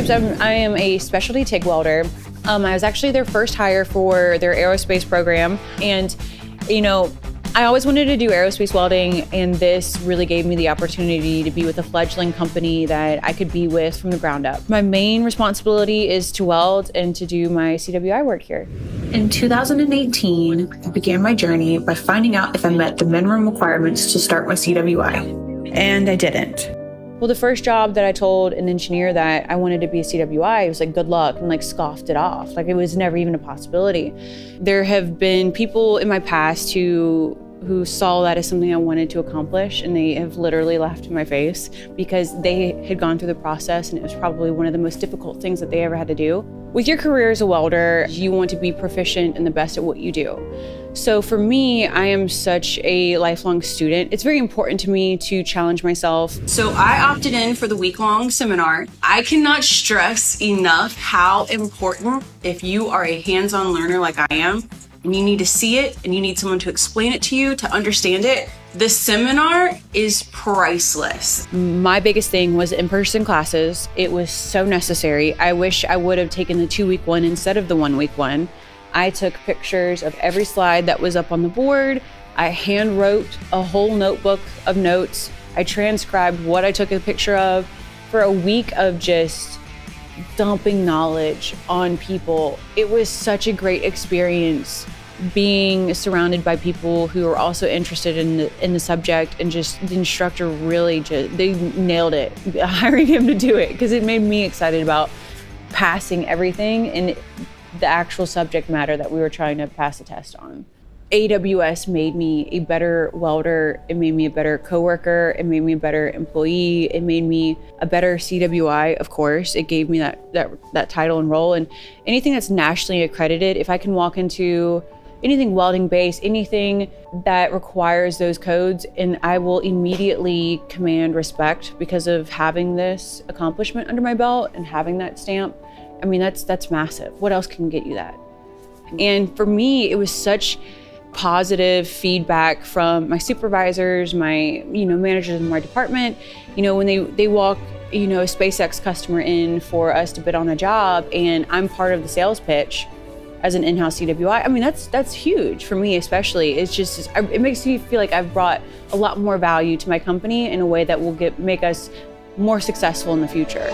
Stripes, I am a specialty TIG welder. I was actually their first hire for their aerospace program. And, I always wanted to do aerospace welding, and this really gave me the opportunity to be with a fledgling company that I could be with from the ground up. My main responsibility is to weld and to do my CWI work here. In 2018, I began my journey by finding out if I met the minimum requirements to start my CWI, and I didn't. Well, the first job that I told an engineer that I wanted to be a CWI, he was like, good luck, and scoffed it off. It was never even a possibility. There have been people in my past who saw that as something I wanted to accomplish, and they have literally laughed in my face because they had gone through the process, and it was probably one of the most difficult things that they ever had to do. With your career as a welder, you want to be proficient and the best at what you do. So for me, I am such a lifelong student. It's very important to me to challenge myself. So I opted in for the week-long seminar. I cannot stress enough how important, if you are a hands-on learner like I am, and you need to see it and you need someone to explain it to you to understand it, the seminar is priceless. My biggest thing was in-person classes. It was so necessary. I wish I would have taken the 2-week one instead of the 1-week one. I took pictures of every slide that was up on the board. I hand wrote a whole notebook of notes. I transcribed what I took a picture of for a week of just dumping knowledge on people. It was such a great experience being surrounded by people who are also interested in the subject, and just the instructor really they nailed it, hiring him to do it, because it made me excited about passing everything and the actual subject matter that we were trying to pass the test on. AWS made me a better welder. It made me a better coworker. It made me a better employee. It made me a better CWI, of course. It gave me that title and role. And anything that's nationally accredited, if I can walk into anything welding based, anything that requires those codes, and I will immediately command respect because of having this accomplishment under my belt and having that stamp. I mean, that's massive. What else can get you that? And for me, it was such positive feedback from my supervisors, my managers in my department. When they walk a SpaceX customer in for us to bid on a job, and I'm part of the sales pitch as an in-house CWI. I mean, that's huge for me, especially. It makes me feel like I've brought a lot more value to my company in a way that will make us more successful in the future.